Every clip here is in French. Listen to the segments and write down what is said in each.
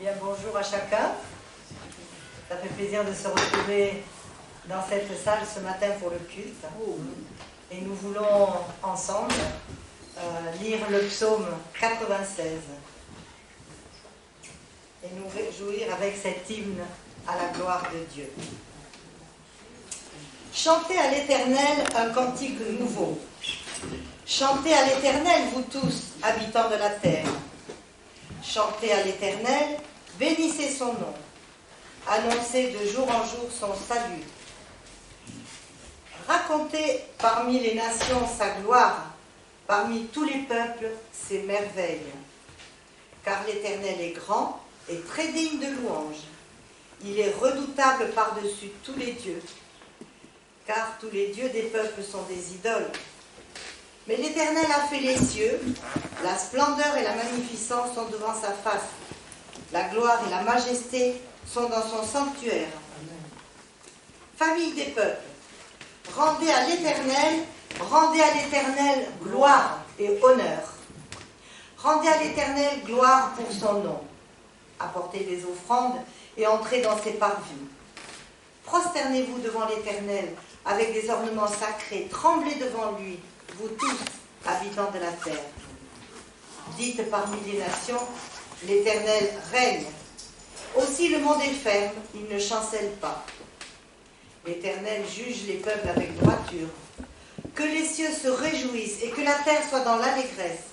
Bien, bonjour à chacun. Ça fait plaisir de se retrouver dans cette salle ce matin pour le culte. Et nous voulons ensemble lire le psaume 96 et nous réjouir avec cet hymne à la gloire de Dieu. Chantez à l'Éternel un cantique nouveau. Chantez à l'Éternel, vous tous, habitants de la terre. Chantez à l'Éternel, bénissez son nom. Annoncez de jour en jour son salut. Racontez parmi les nations sa gloire, parmi tous les peuples ses merveilles. Car l'Éternel est grand et très digne de louange. Il est redoutable par-dessus tous les dieux. Car tous les dieux des peuples sont des idoles. Mais l'Éternel a fait les cieux, la splendeur et la magnificence sont devant sa face. La gloire et la majesté sont dans son sanctuaire. Famille des peuples, rendez à l'Éternel gloire et honneur. Rendez à l'Éternel gloire pour son nom. Apportez des offrandes et entrez dans ses parvis. Prosternez-vous devant l'Éternel avec des ornements sacrés, tremblez devant lui, vous tous, habitants de la terre. Dites parmi les nations, l'Éternel règne. Aussi le monde est ferme, il ne chancelle pas. L'Éternel juge les peuples avec droiture. Que les cieux se réjouissent et que la terre soit dans l'allégresse.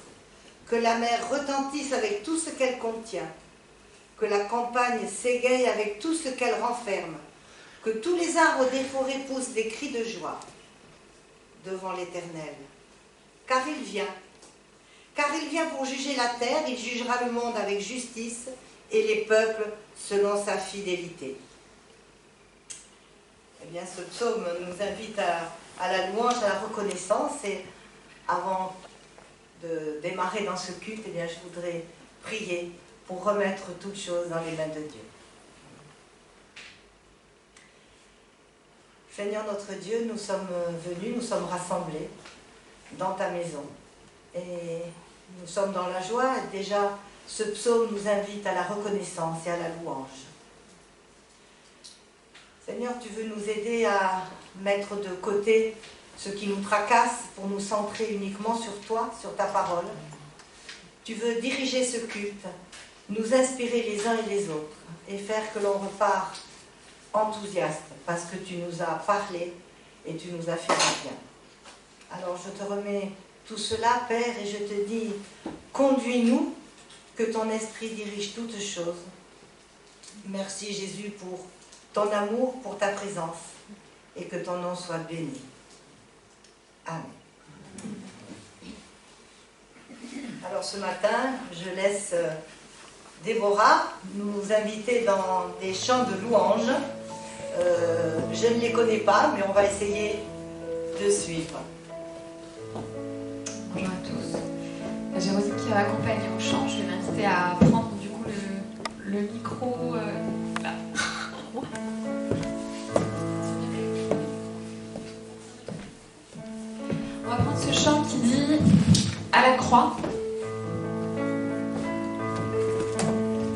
Que la mer retentisse avec tout ce qu'elle contient. Que la campagne s'égaye avec tout ce qu'elle renferme. Que tous les arbres des forêts poussent des cris de joie devant l'Éternel. Car il vient pour juger la terre, il jugera le monde avec justice et les peuples selon sa fidélité. Eh bien, ce psaume nous invite à la louange, à la reconnaissance. Et avant de démarrer dans ce culte, eh bien, je voudrais prier pour remettre toutes choses dans les mains de Dieu. Seigneur notre Dieu, nous sommes venus, nous sommes rassemblés dans ta maison. Et nous sommes dans la joie. Et déjà, ce psaume nous invite à la reconnaissance et à la louange. Seigneur, tu veux nous aider à mettre de côté ce qui nous tracasse pour nous centrer uniquement sur toi, sur ta parole. Tu veux diriger ce culte, nous inspirer les uns et les autres et faire que l'on repart enthousiaste parce que tu nous as parlé et tu nous as fait du bien. Alors je te remets tout cela, Père, et je te dis, conduis-nous, que ton esprit dirige toutes choses. Merci Jésus pour ton amour, pour ta présence, et que ton nom soit béni. Amen. Alors ce matin, je laisse Déborah nous inviter dans des chants de louanges. Je ne les connais pas, mais on va essayer de suivre. Bonjour à tous. J'ai Rosy qui va accompagner au chant. Je vais m'inviter à prendre du coup le micro là. On va prendre ce chant qui dit à la croix.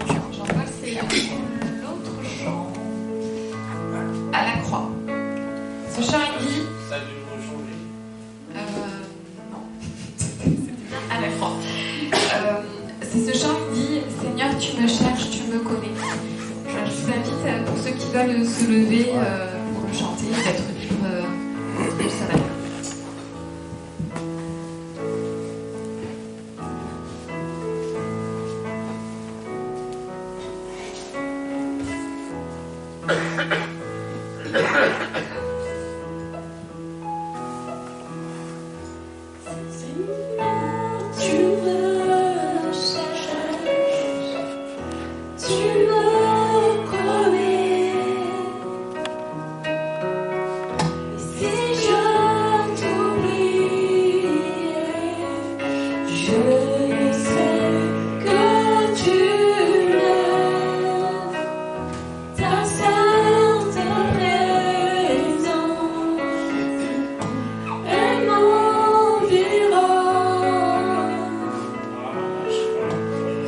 J'en vois que c'est l'autre chant. À la croix. Ce chant il dit. Ça a dû changer. Non. C'était bien à la croix. C'est ce chant qui dit Seigneur, tu me cherches, tu me connais. Je vous invite, pour ceux qui veulent se lever pour le chanter, d'être libre de sa manière.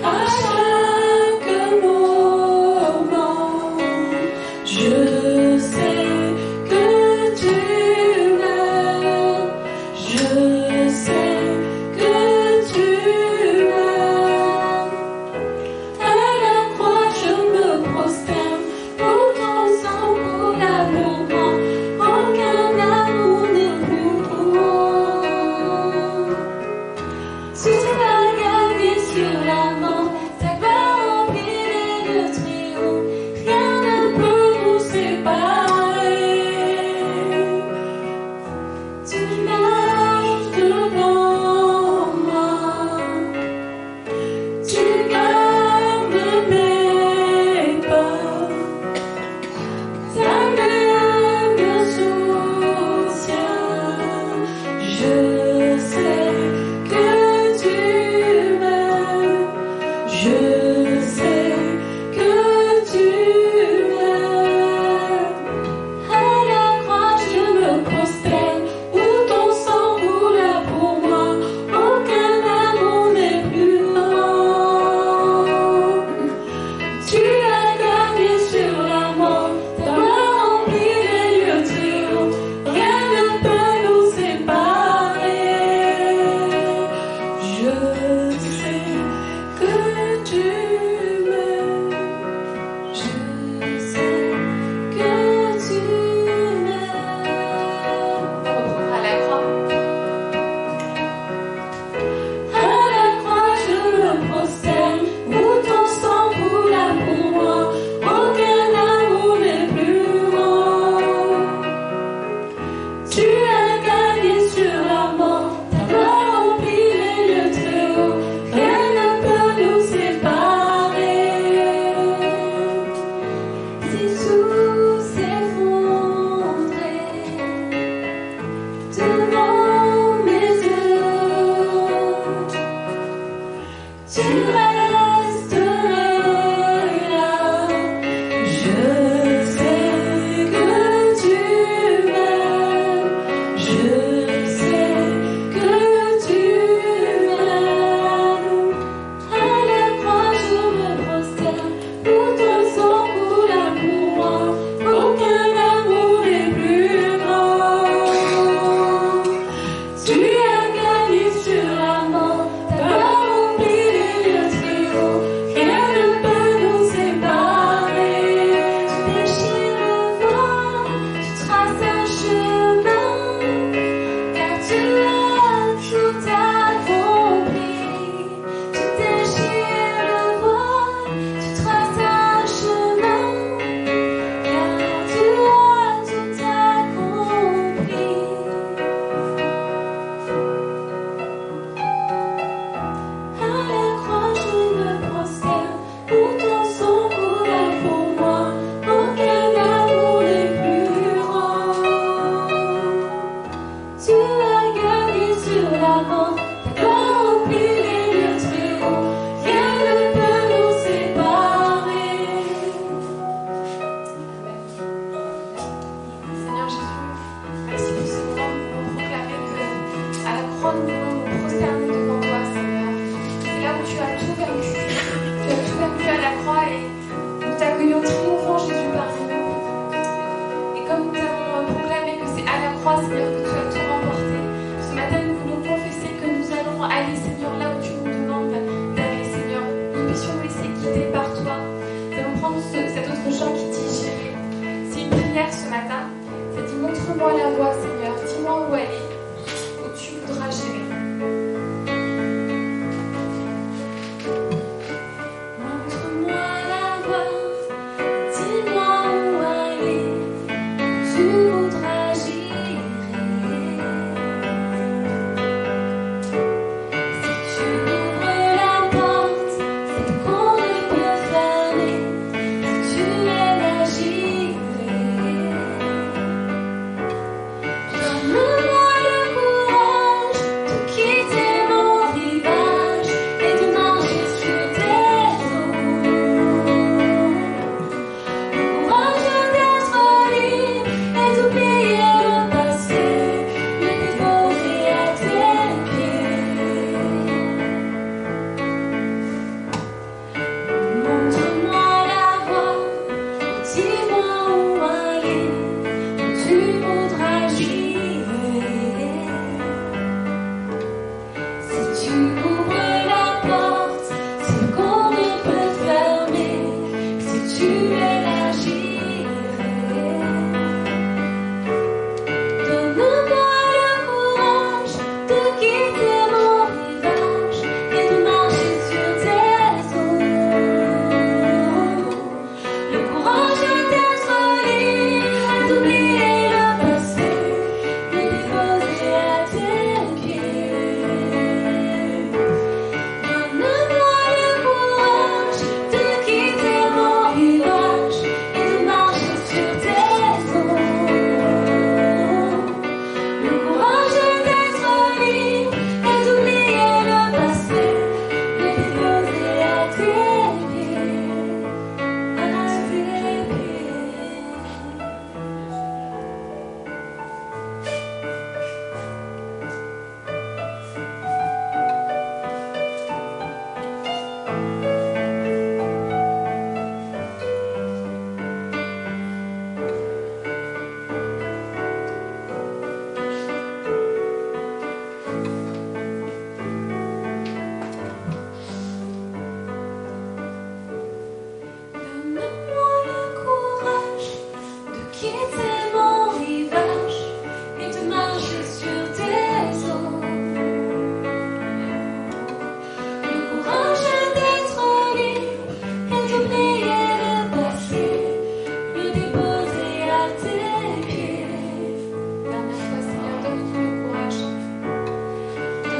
À chaque mot la voie, Seigneur. Dis-moi où aller, où tu voudras gérer. Montre-moi la voie, dis-moi où aller, tu voudras gérer. Si tu ouvres la porte, c'est qu'on ne peut fermer. Si tu m'aides à gérer, donne-moi le courage de quitter mon rivage et de marcher sur tes eaux. Le courage d'être libre et d'oublier le passé, le déposer à tes pieds. Montre-moi la voie, dis-moi où aller, où tu voudras gérer. Si tu ouvres la porte, c'est qu'on ne peut fermer. Si tu es là, j'irai. Donne-moi le courage de quitter mon rivage et de marcher sur tes eaux. Le courage d'être libre et d'oublier le passé, de déposer à tes pieds. Donne-moi le courage de quitter mon rivage et de marcher sur tes eaux. Le courage d'être libre et d'oublier le passé, de déposer à tes pieds, à tes pieds. Donne-moi le courage de quitter mon rivage et de marcher sur tes eaux. Le courage d'être libre et d'oublier le passé, le déposer à tes pieds. Dernière fois, Seigneur, donne-nous le courage.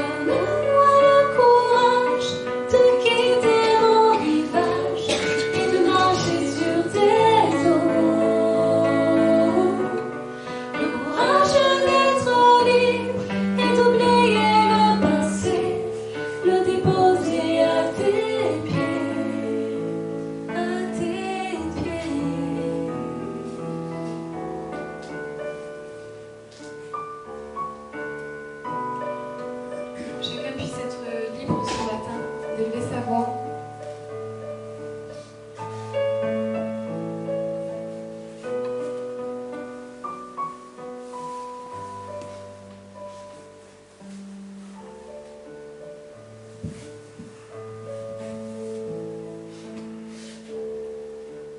Donne-moi le courage de quitter mon rivage et de marcher sur tes eaux. Le courage d'être libre et d'oublier le passé, le déposer à tes pieds, à tes pieds. Chacun puisse être libre ce matin d'élever sa voix.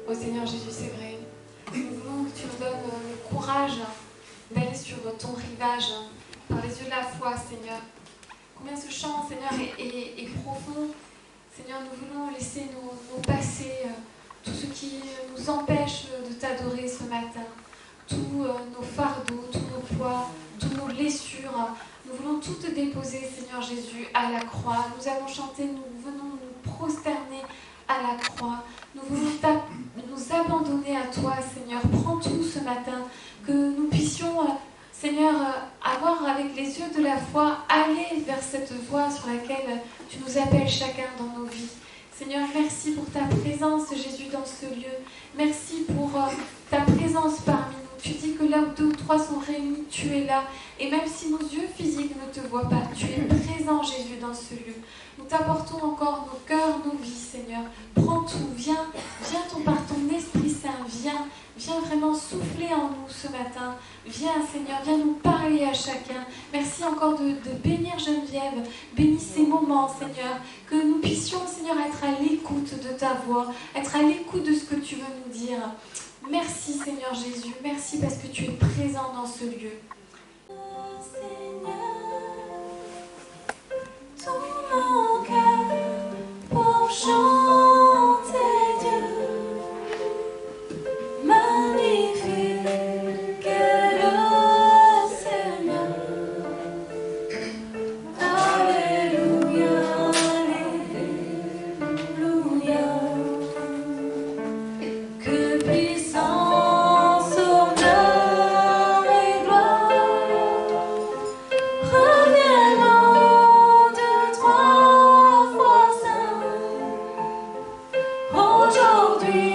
Oh Seigneur Jésus, c'est vrai. Nous voulons que tu nous donnes le courage d'aller sur ton rivage par les yeux de la foi, Seigneur. Combien ce chant, Seigneur, est profond. Seigneur, nous voulons laisser nos passés, tout ce qui nous empêche de t'adorer ce matin, tous nos fardeaux, tous nos poids, toutes nos blessures. Nous voulons tout te déposer, Seigneur Jésus, à la croix. Nous allons chanter, nous venons nous prosterner à la croix. Nous voulons nous abandonner à toi, Seigneur. Prends tout ce matin, que nous puissions, Seigneur, avoir avec les yeux de la foi, aller vers cette voie sur laquelle tu nous appelles chacun dans nos vies. Seigneur, merci pour ta présence, Jésus, dans ce lieu. Merci pour ta présence parmi nous. Tu dis que là où 2 ou 3 sont réunis, tu es là. Et même si nos yeux physiques ne te voient pas, tu es présent, Jésus, dans ce lieu. Nous t'apportons encore nos cœurs, nos vies, Seigneur. Prends tout, viens par ton Esprit Saint, viens viens vraiment souffler en nous ce matin. Viens, Seigneur, viens nous parler à chacun. Merci encore de bénir Geneviève. Bénis ces moments, Seigneur. Que nous puissions, Seigneur, être à l'écoute de ta voix, être à l'écoute de ce que tu veux nous dire. Merci, Seigneur Jésus. Merci parce que tu es présent dans ce lieu. Tout mon cœur pour chanter Dieu. Magnifique est le Seigneur. Alléluia, Alléluia. Que puissance, honneur et gloire reviennent au Dieu trois fois saint, aujourd'hui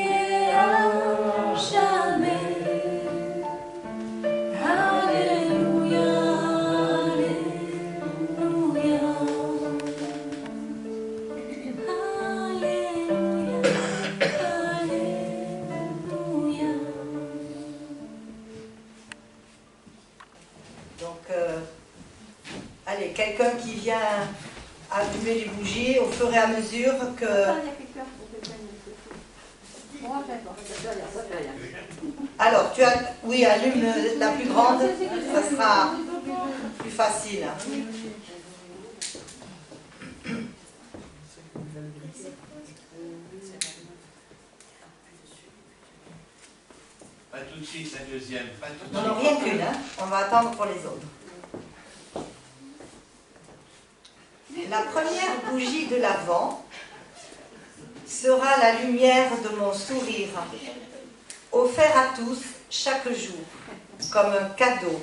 et à jamais. Alléluia, Alléluia. Alléluia, Alléluia. Donc, allez, quelqu'un qui vient allumer les bougies au fur et à mesure que... Alors, oui, allume la plus grande, ça sera plus facile. Pas tout de suite, la deuxième, pas tout de Non, suite. non, rien qu'une, hein. On va attendre pour les autres. La première bougie de l'Avent sera la lumière de mon sourire, offert à tous chaque jour, comme un cadeau.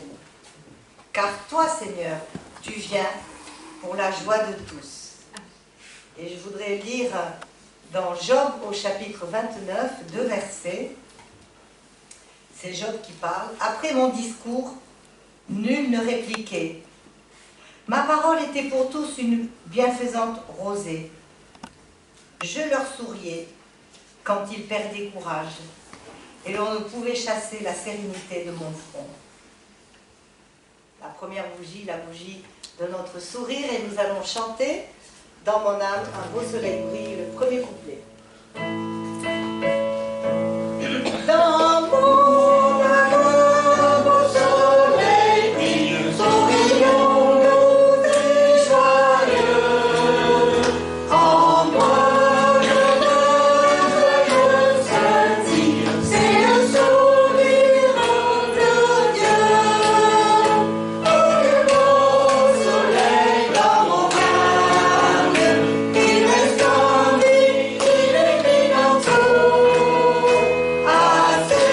Car toi, Seigneur, tu viens pour la joie de tous. Et je voudrais lire dans Job au chapitre 29, 2 versets. C'est Job qui parle. Après mon discours, nul ne répliquait. Ma parole était pour tous une bienfaisante rosée. Je leur souriais quand ils perdaient courage, et l'on ne pouvait chasser la sérénité de mon front. La première bougie, la bougie de notre sourire, et nous allons chanter dans mon âme un beau soleil brille, le premier couplet. Dans mon âme, beau soleil brille, sourions-nous et joyeux. En moi je scintille, c'est le sourire de Dieu. Oh, le beau soleil dans mon âme, il reste en vie, il illumine tout. À ses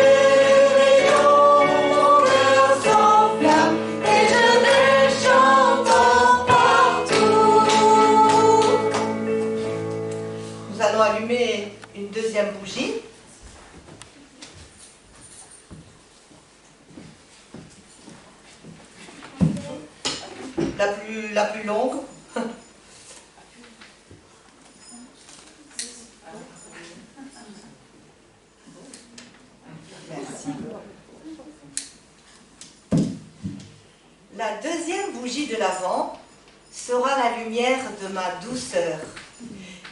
rayons, mon cœur s'enflamme et je les chantant partout. Nous allons allumer une deuxième bougie. La plus longue. Merci. La deuxième bougie de l'Avent sera la lumière de ma douceur,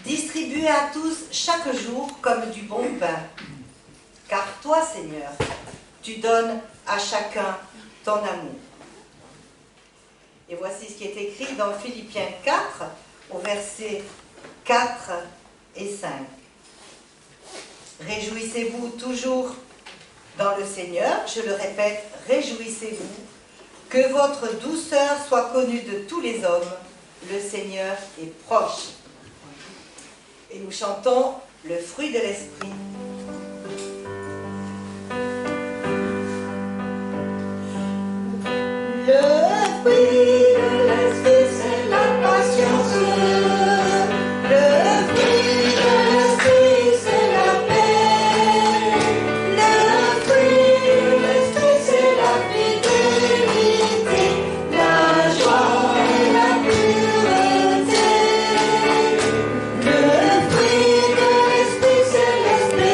distribuée à tous chaque jour comme du bon pain. Car toi, Seigneur, tu donnes à chacun ton amour. Et voici ce qui est écrit dans Philippiens 4, au verset 4 et 5. Réjouissez-vous toujours dans le Seigneur, je le répète, réjouissez-vous, que votre douceur soit connue de tous les hommes, le Seigneur est proche. Et nous chantons le fruit de l'esprit. Le fruit de l'esprit, c'est la patience. Le fruit de l'esprit, c'est la paix. Le fruit de l'esprit, c'est la fidélité, la joie et la pureté. Le fruit de l'esprit, c'est l'espérance.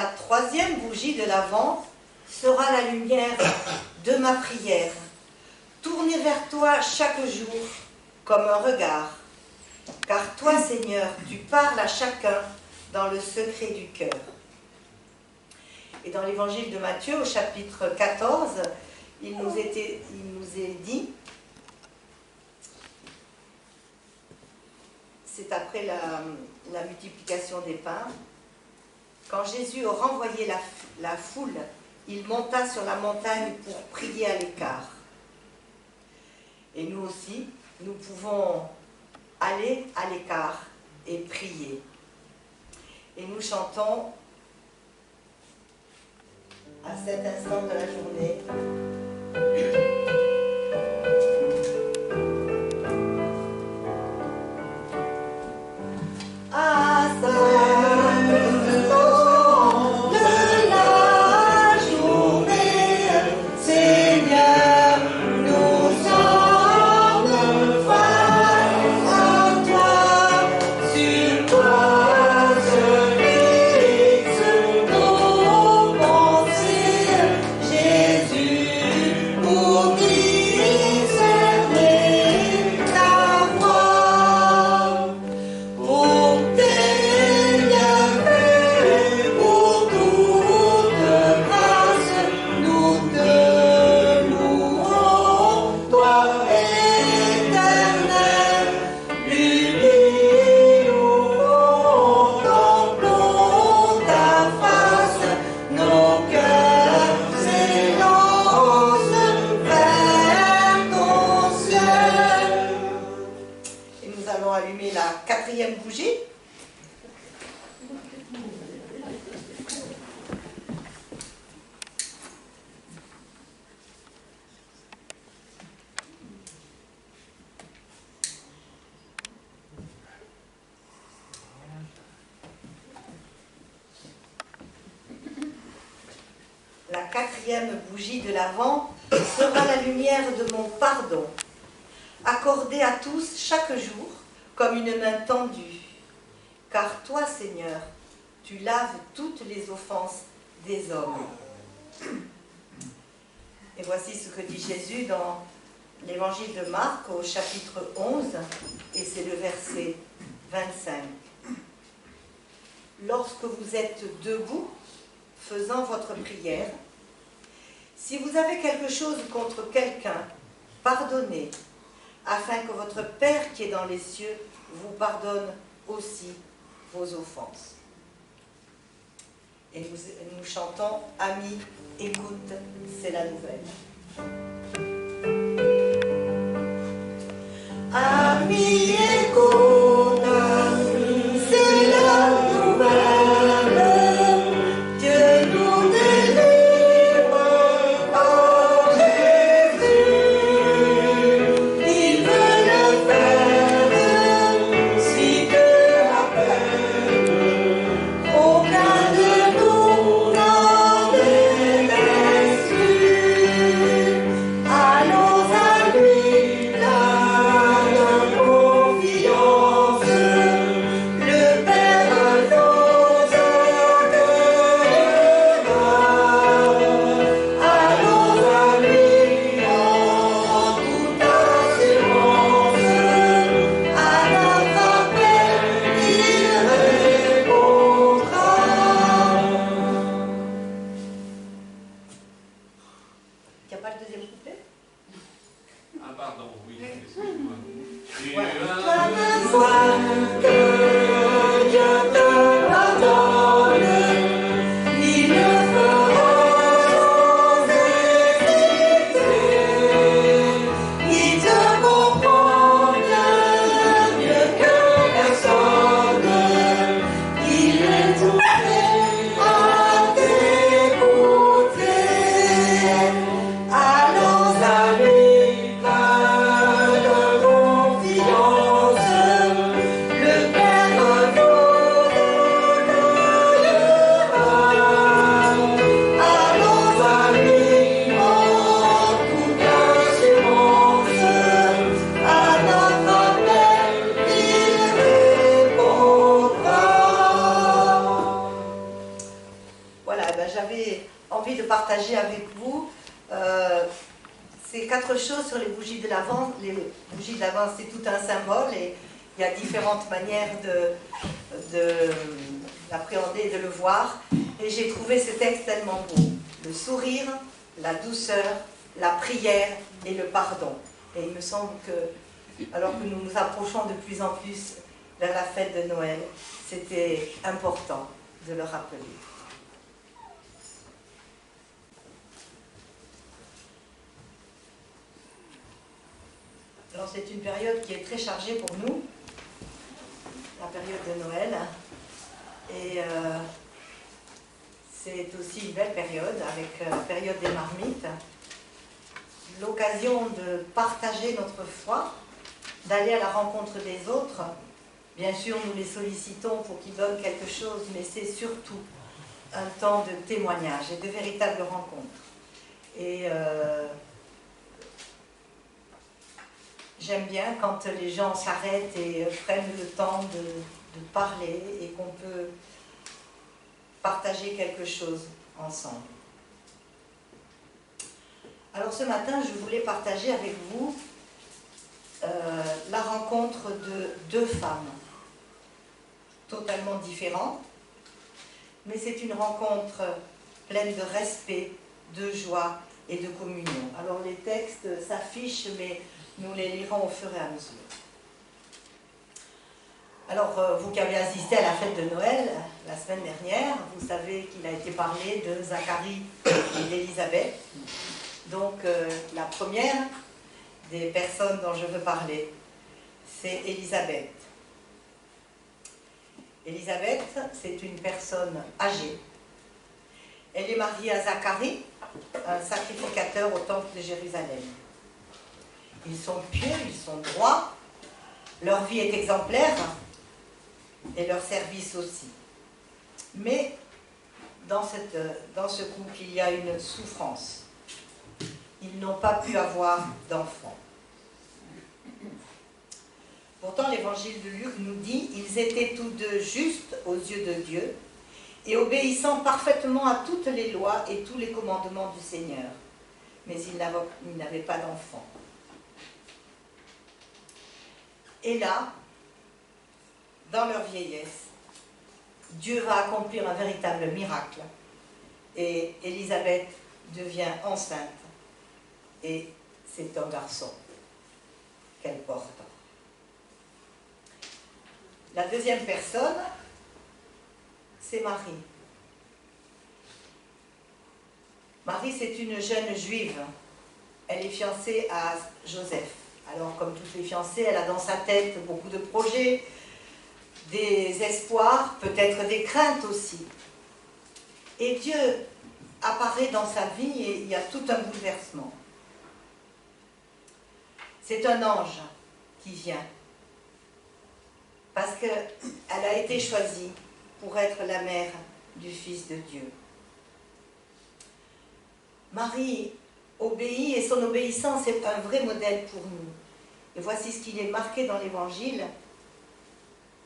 La troisième bougie de l'Avent sera la lumière de ma prière, tournée vers toi chaque jour comme un regard. Car toi, Seigneur, tu parles à chacun dans le secret du cœur. Et dans l'évangile de Matthieu, au chapitre 14, il nous est dit, c'est après la multiplication des pains, quand Jésus a renvoyé la foule, il monta sur la montagne pour prier à l'écart. Et nous aussi, nous pouvons aller à l'écart et prier. Et nous chantons à cet instant de la journée. À cet instant de la journée, Seigneur, nous sommes face à toi, sur toi se fixent nos pensées, Jésus, pour discerner ta voix. Pour tes bienfaits, pour toute grâce, nous te louons, toi éternel, unis nous contemplons ta face, nos cœurs s'élancent vers ton ciel. Et nous allons allumer la quatrième bougie. La quatrième bougie de l'Avent sera la lumière de mon pardon, accordée à tous chaque jour comme une main tendue. Car toi, Seigneur, tu laves toutes les offenses des hommes. Et voici ce que dit Jésus dans l'évangile de Marc au chapitre 11, et c'est le verset 25. Lorsque vous êtes debout, faisant votre prière, si vous avez quelque chose contre quelqu'un, pardonnez, afin que votre Père qui est dans les cieux vous pardonne aussi vos offenses. Et nous chantons « Amis, écoute, c'est la nouvelle ». Amis, écoute, c'est la nouvelle. Dieu nous délivre par Jésus. Il veut le faire si que la peine. Aucun de nous n'en est exclu. Allons à lui, là, envie de partager avec vous ces 4 choses sur les bougies de l'Avent. Les bougies de l'Avent, c'est tout un symbole et il y a différentes manières de l'appréhender et de le voir. Et j'ai trouvé ce texte tellement beau. Le sourire, la douceur, la prière et le pardon. Et il me semble que, alors que nous nous approchons de plus en plus vers la fête de Noël, c'était important de le rappeler. Alors c'est une période qui est très chargée pour nous, la période de Noël, et c'est aussi une belle période avec la période des marmites, l'occasion de partager notre foi, d'aller à la rencontre des autres. Bien sûr, nous les sollicitons pour qu'ils donnent quelque chose, mais c'est surtout un temps de témoignage et de véritables rencontres. Et j'aime bien quand les gens s'arrêtent et prennent le temps de parler et qu'on peut partager quelque chose ensemble. Alors ce matin, je voulais partager avec vous la rencontre de 2 femmes totalement différentes, mais c'est une rencontre pleine de respect, de joie et de communion. Alors les textes s'affichent, mais nous les lirons au fur et à mesure. Alors, vous qui avez assisté à la fête de Noël la semaine dernière, vous savez qu'il a été parlé de Zacharie et d'Élisabeth. Donc, la première des personnes dont je veux parler, c'est Élisabeth. Élisabeth, c'est une personne âgée. Elle est mariée à Zacharie, un sacrificateur au temple de Jérusalem. Ils sont pieux, ils sont droits, leur vie est exemplaire et leur service aussi. Mais dans ce couple, il y a une souffrance. Ils n'ont pas pu avoir d'enfants. Pourtant, l'évangile de Luc nous dit « Ils étaient tous 2 justes aux yeux de Dieu et obéissant parfaitement à toutes les lois et tous les commandements du Seigneur. Mais ils n'avaient pas d'enfants. » Et là, dans leur vieillesse, Dieu va accomplir un véritable miracle. Et Élisabeth devient enceinte. Et c'est un garçon qu'elle porte. La deuxième personne, c'est Marie. Marie, c'est une jeune juive. Elle est fiancée à Joseph. Alors, comme toutes les fiancées, elle a dans sa tête beaucoup de projets, des espoirs, peut-être des craintes aussi. Et Dieu apparaît dans sa vie et il y a tout un bouleversement. C'est un ange qui vient, parce qu'elle a été choisie pour être la mère du Fils de Dieu. Marie obéit et son obéissance est un vrai modèle pour nous. Et voici ce qu'il est marqué dans l'Évangile.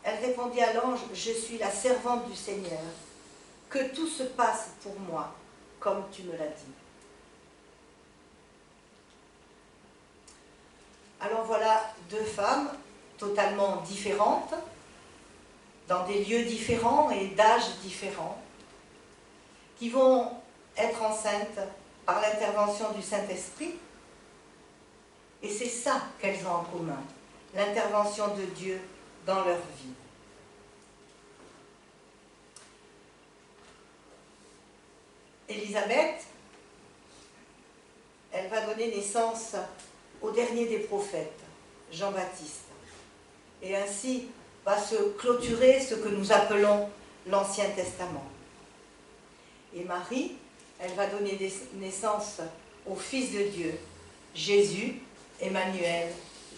Elle répondit à l'ange, « Je suis la servante du Seigneur, que tout se passe pour moi, comme tu me l'as dit. » Alors voilà 2 femmes totalement différentes, dans des lieux différents et d'âges différents, qui vont être enceintes par l'intervention du Saint-Esprit. Et c'est ça qu'elles ont en commun, l'intervention de Dieu dans leur vie. Élisabeth, elle va donner naissance au dernier des prophètes, Jean-Baptiste. Et ainsi va se clôturer ce que nous appelons l'Ancien Testament. Et Marie, elle va donner naissance au Fils de Dieu, Jésus, Emmanuel,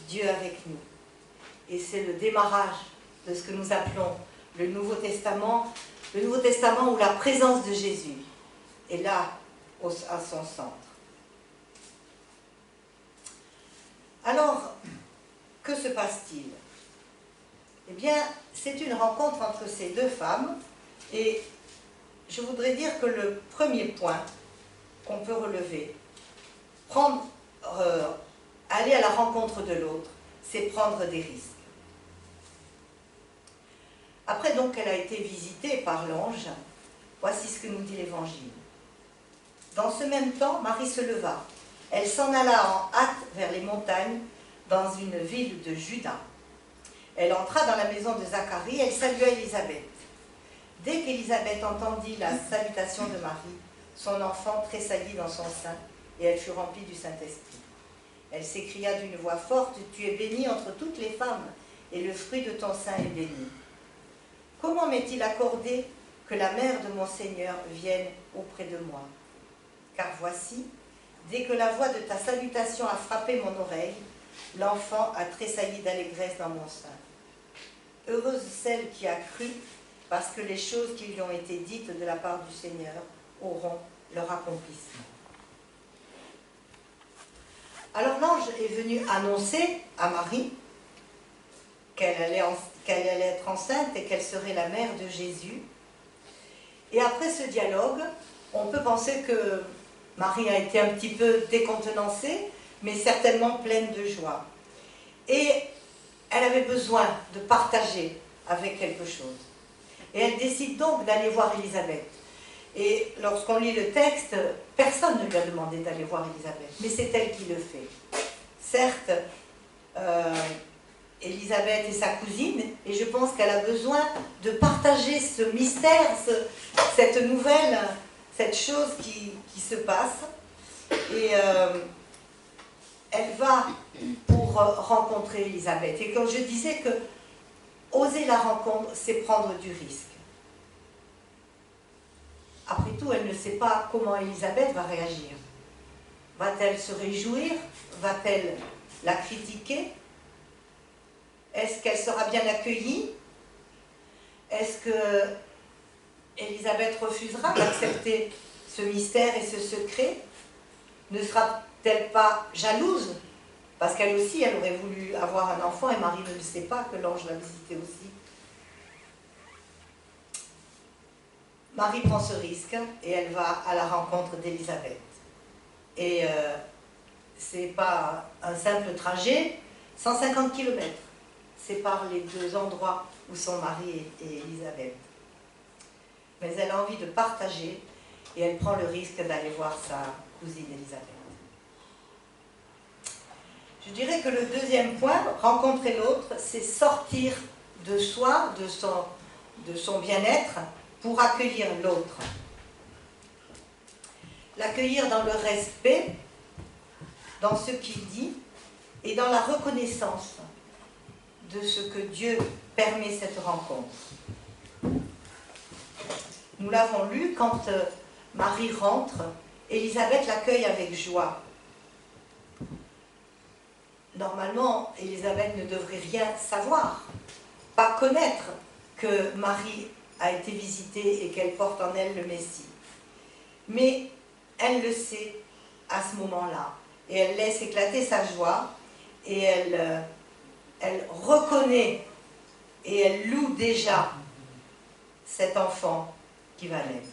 Dieu avec nous. Et c'est le démarrage de ce que nous appelons le Nouveau Testament où la présence de Jésus est là à son centre. Alors, que se passe-t-il? Eh bien, c'est une rencontre entre ces 2 femmes et je voudrais dire que le premier point qu'on peut relever, aller à la rencontre de l'autre, c'est prendre des risques. Après donc qu'elle a été visitée par l'ange, voici ce que nous dit l'Évangile. Dans ce même temps, Marie se leva. Elle s'en alla en hâte vers les montagnes, dans une ville de Juda. Elle entra dans la maison de Zacharie, elle salua Élisabeth. Dès qu'Élisabeth entendit la salutation de Marie, son enfant tressaillit dans son sein, et elle fut remplie du Saint-Esprit. Elle s'écria d'une voix forte, « Tu es bénie entre toutes les femmes, et le fruit de ton sein est béni. Comment m'est-il accordé que la mère de mon Seigneur vienne auprès de moi? Car voici, dès que la voix de ta salutation a frappé mon oreille, l'enfant a tressailli d'allégresse dans mon sein. Heureuse celle qui a cru, parce que les choses qui lui ont été dites de la part du Seigneur auront leur accomplissement. » Alors l'ange est venu annoncer à Marie qu'elle allait être enceinte et qu'elle serait la mère de Jésus. Et après ce dialogue, on peut penser que Marie a été un petit peu décontenancée, mais certainement pleine de joie. Et elle avait besoin de partager avec quelque chose. Et elle décide donc d'aller voir Élisabeth. Et lorsqu'on lit le texte, personne ne lui a demandé d'aller voir Élisabeth, mais c'est elle qui le fait. Certes, Élisabeth est sa cousine, et je pense qu'elle a besoin de partager ce mystère, cette nouvelle, cette chose qui se passe. Et elle va pour rencontrer Élisabeth. Et comme je disais que oser la rencontre, c'est prendre du risque. Après tout, elle ne sait pas comment Élisabeth va réagir. Va-t-elle se réjouir? Va-t-elle la critiquer? Est-ce qu'elle sera bien accueillie? Est-ce que Élisabeth refusera d'accepter ce mystère et ce secret? Ne sera-t-elle pas jalouse? Parce qu'elle aussi, elle aurait voulu avoir un enfant et Marie ne le sait pas que l'ange l'a visité aussi. Marie prend ce risque et elle va à la rencontre d'Élisabeth. Et ce n'est pas un simple trajet, 150 km séparent les deux endroits où sont Marie et Élisabeth. Mais elle a envie de partager et elle prend le risque d'aller voir sa cousine Élisabeth. Je dirais que le deuxième point, rencontrer l'autre, c'est sortir de soi, de son bien-être, pour accueillir l'autre. L'accueillir dans le respect, dans ce qu'il dit, et dans la reconnaissance de ce que Dieu permet cette rencontre. Nous l'avons lu, quand Marie rentre, Élisabeth l'accueille avec joie. Normalement, Élisabeth ne devrait rien savoir, pas connaître que Marie a été visitée et qu'elle porte en elle le Messie. Mais elle le sait à ce moment-là, et elle laisse éclater sa joie, et elle reconnaît et elle loue déjà cet enfant qui va naître.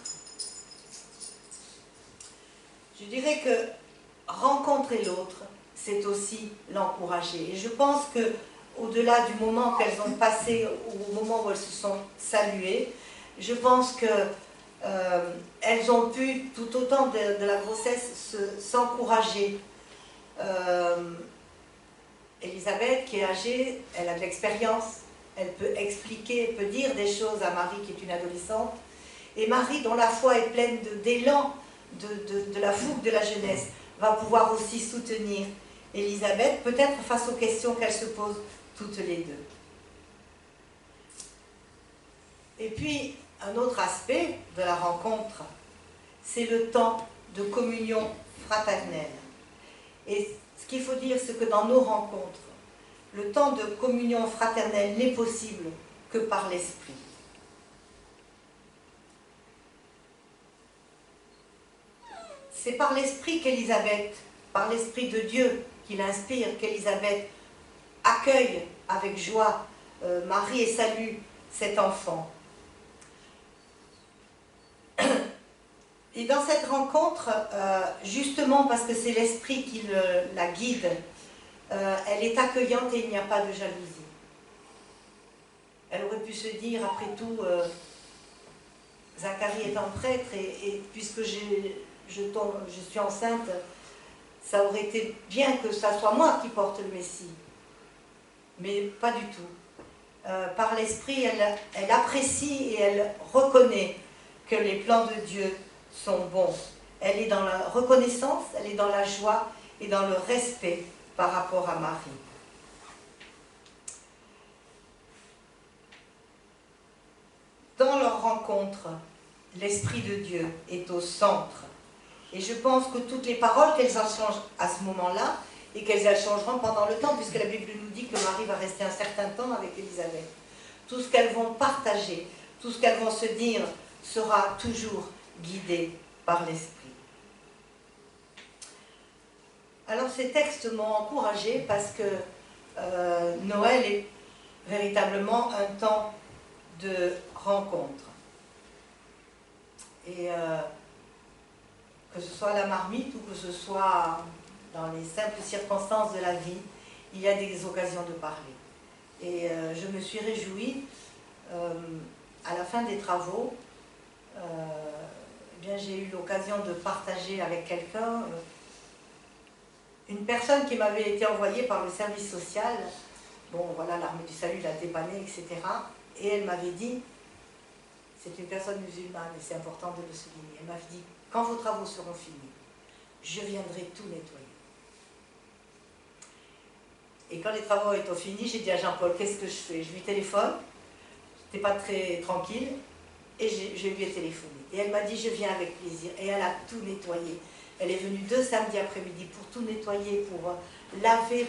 Je dirais que rencontrer l'autre, c'est aussi l'encourager. Et je pense que au-delà du moment qu'elles ont passé, au moment où elles se sont saluées, je pense qu'elles ont pu, tout au temps de la grossesse, s'encourager. Élisabeth, qui est âgée, elle a de l'expérience, elle peut expliquer, elle peut dire des choses à Marie, qui est une adolescente. Et Marie, dont la foi est pleine d'élan, de la fougue de la jeunesse, va pouvoir aussi soutenir Élisabeth, peut-être face aux questions qu'elles se posent toutes les deux. Et puis, un autre aspect de la rencontre, c'est le temps de communion fraternelle. Et ce qu'il faut dire, c'est que dans nos rencontres, le temps de communion fraternelle n'est possible que par l'Esprit. C'est par l'Esprit qu'Élisabeth, par l'Esprit de Dieu qui l'inspire, qu'Élisabeth accueille avec joie Marie et salue cet enfant. Et dans cette rencontre, justement parce que c'est l'esprit qui la guide, elle est accueillante et il n'y a pas de jalousie. Elle aurait pu se dire, après tout, Zacharie est un prêtre et puisque je suis enceinte, ça aurait été bien que ça soit moi qui porte le Messie. Mais pas du tout. Par l'esprit, elle apprécie et elle reconnaît que les plans de Dieu sont bons. Elle est dans la reconnaissance, elle est dans la joie et dans le respect par rapport à Marie. Dans leur rencontre, l'Esprit de Dieu est au centre. Et je pense que toutes les paroles qu'elles échangent à ce moment-là, et qu'elles échangeront pendant le temps, puisque la Bible nous dit que Marie va rester un certain temps avec Élisabeth, tout ce qu'elles vont partager, tout ce qu'elles vont se dire, sera toujours guidé par l'Esprit. Alors ces textes m'ont encouragée parce que Noël est véritablement un temps de rencontre. Et que ce soit à la marmite ou que ce soit dans les simples circonstances de la vie, il y a des occasions de parler. Et je me suis réjouie, à la fin des travaux, eh bien, j'ai eu l'occasion de partager avec quelqu'un, une personne qui m'avait été envoyée par le service social. Bon, voilà, l'Armée du Salut l'a dépanné, etc. Et elle m'avait dit, c'est une personne musulmane et c'est important de le souligner, elle m'avait dit, quand vos travaux seront finis, je viendrai tout nettoyer. Et quand les travaux étaient finis, j'ai dit à Jean-Paul, qu'est-ce que je fais? Je lui téléphone, j'étais pas très tranquille, et je lui ai téléphoné. Et elle m'a dit, je viens avec plaisir. Et elle a tout nettoyé. Elle est venue 2 samedis après-midi pour tout nettoyer, pour laver,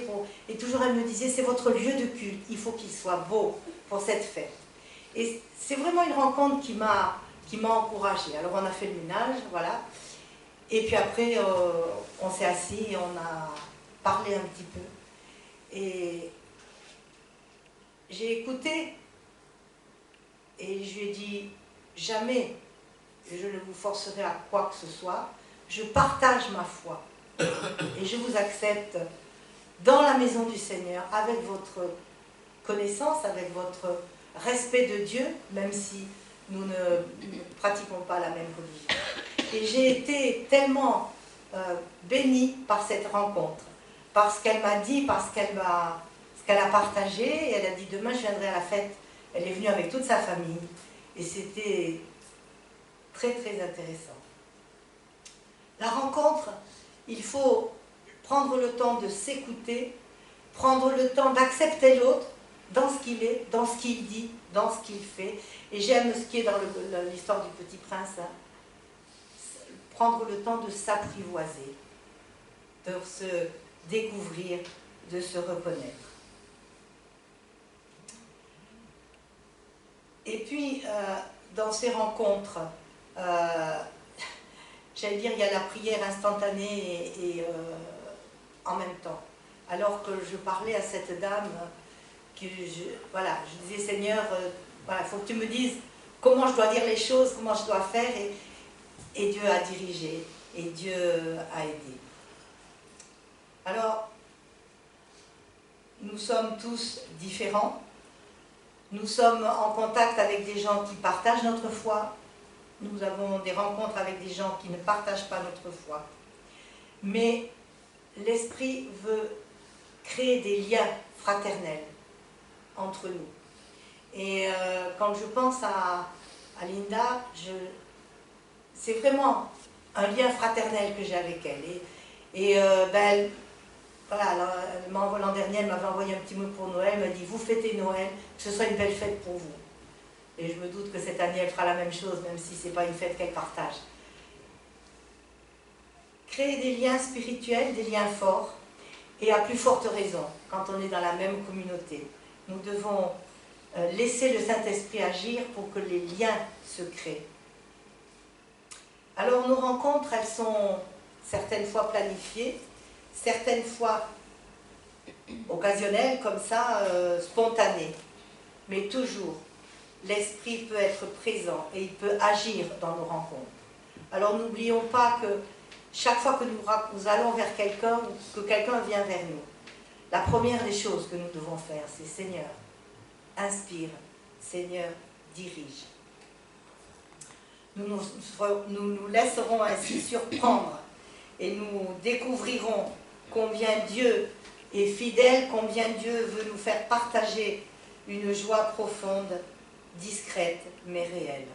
et toujours elle me disait, c'est votre lieu de culte, il faut qu'il soit beau pour cette fête. Et c'est vraiment une rencontre qui m'a encouragée. Alors on a fait le ménage, voilà. Et puis après, on s'est assis et on a parlé un petit peu. Et j'ai écouté et je lui ai dit, jamais je ne vous forcerai à quoi que ce soit, je partage ma foi et je vous accepte dans la maison du Seigneur avec votre connaissance, avec votre respect de Dieu, même si nous ne pratiquons pas la même religion. Et j'ai été tellement bénie par cette rencontre, parce qu'elle m'a dit, parce qu'elle a partagé, et elle a dit demain je viendrai à la fête. Elle est venue avec toute sa famille et c'était très très intéressant. La rencontre, il faut prendre le temps de s'écouter, prendre le temps d'accepter l'autre dans ce qu'il est, dans ce qu'il dit, dans ce qu'il fait. Et j'aime ce qui est dans l'histoire du Petit Prince, hein. Prendre le temps de s'apprivoiser, de se découvrir, de se reconnaître. Et puis, dans ces rencontres, j'allais dire, il y a la prière instantanée et en même temps. Alors que je parlais à cette dame, je disais, Seigneur, il faut que tu me dises comment je dois dire les choses, comment je dois faire, et Dieu a dirigé, et Dieu a aidé. Alors, nous sommes tous différents, nous sommes en contact avec des gens qui partagent notre foi, nous avons des rencontres avec des gens qui ne partagent pas notre foi. Mais l'Esprit veut créer des liens fraternels entre nous. Et quand je pense à Linda, c'est vraiment un lien fraternel que j'ai avec elle. L'an dernier, elle m'avait envoyé un petit mot pour Noël, elle m'a dit, vous fêtez Noël, que ce soit une belle fête pour vous. Et je me doute que cette année, elle fera la même chose, même si ce n'est pas une fête qu'elle partage. Créer des liens spirituels, des liens forts, et à plus forte raison, quand on est dans la même communauté. Nous devons laisser le Saint-Esprit agir pour que les liens se créent. Alors nos rencontres, elles sont certaines fois planifiées, certaines fois occasionnelles, comme ça, spontanées. Mais toujours, l'Esprit peut être présent et il peut agir dans nos rencontres. Alors n'oublions pas que chaque fois que nous allons vers quelqu'un ou que quelqu'un vient vers nous, la première des choses que nous devons faire, c'est Seigneur, inspire, Seigneur, dirige. Nous nous laisserons ainsi surprendre et nous découvrirons combien Dieu est fidèle, combien Dieu veut nous faire partager une joie profonde, discrète, mais réelle.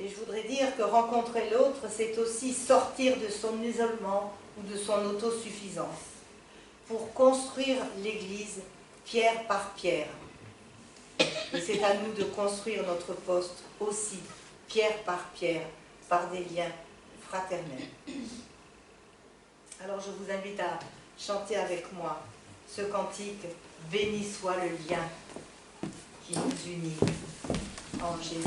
Et je voudrais dire que rencontrer l'autre, c'est aussi sortir de son isolement ou de son autosuffisance pour construire l'Église pierre par pierre. Et c'est à nous de construire notre poste aussi, pierre par pierre, par des liens fraternels. Alors je vous invite à chanter avec moi ce cantique « Béni soit le lien qui nous unit en Jésus ».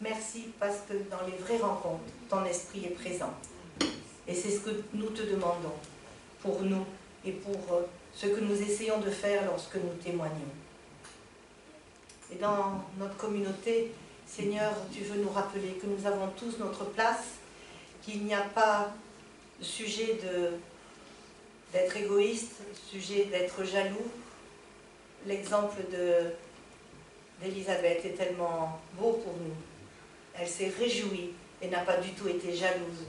Merci parce que dans les vraies rencontres, ton esprit est présent. Et c'est ce que nous te demandons pour nous et pour ce que nous essayons de faire lorsque nous témoignons. Et dans notre communauté, Seigneur, tu veux nous rappeler que nous avons tous notre place, qu'il n'y a pas de sujet d'être égoïste, sujet d'être jaloux. L'exemple d'Élisabeth est tellement beau pour nous. Elle s'est réjouie et n'a pas du tout été jalouse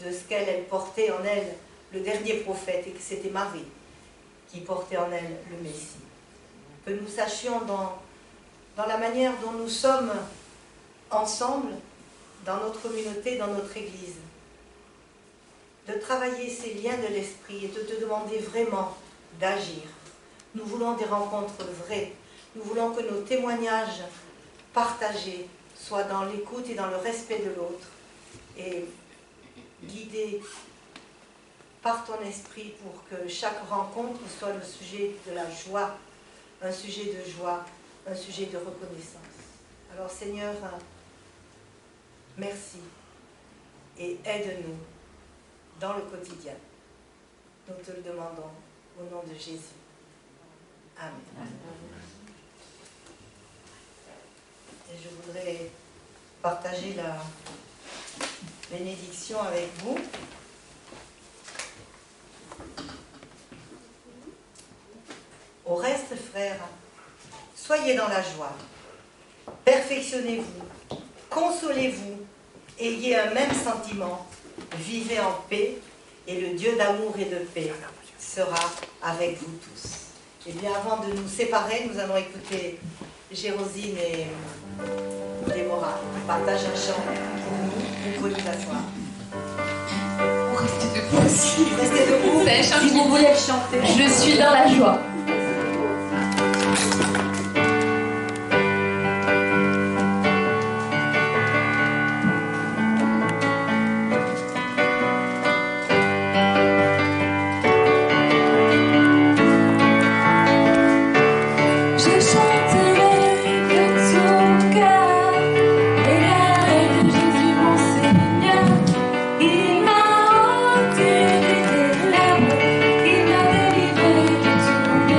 de ce qu'elle portait en elle, le dernier prophète, et que c'était Marie qui portait en elle le Messie. Que nous sachions dans la manière dont nous sommes ensemble, dans notre communauté, dans notre Église, de travailler ces liens de l'esprit et de te demander vraiment d'agir. Nous voulons des rencontres vraies. Nous voulons que nos témoignages partagés soient dans l'écoute et dans le respect de l'autre et guidés par ton esprit pour que chaque rencontre soit le sujet de la joie, un sujet de joie, un sujet de reconnaissance. Alors Seigneur, merci et aide-nous dans le quotidien. Nous te le demandons au nom de Jésus. Amen. Et je voudrais partager la bénédiction avec vous. Au reste, frères, soyez dans la joie, perfectionnez-vous, consolez-vous, ayez un même sentiment, vivez en paix, et le Dieu d'amour et de paix sera avec vous tous. Et bien avant de nous séparer, nous allons écouter Jérosine et Déborah qui partagent un chant pour nous. Vous pouvez vous asseoir. Vous restez debout aussi. Restez debout C'est un chant si qui vous dit, voulez le chanter. je suis dans la joie. Il m'a délivré de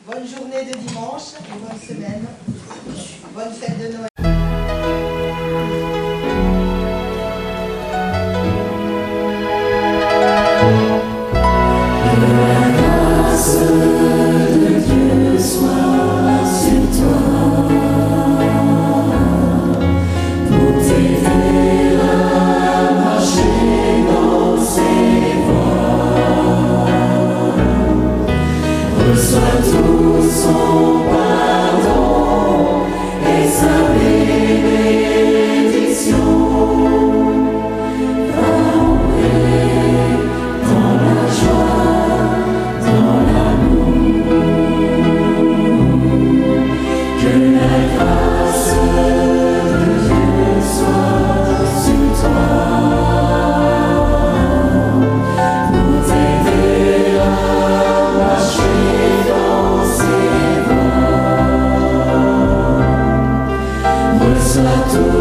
Bonne journée de dimanche et bonne semaine. Bonne fête de Noël. Reçois tout.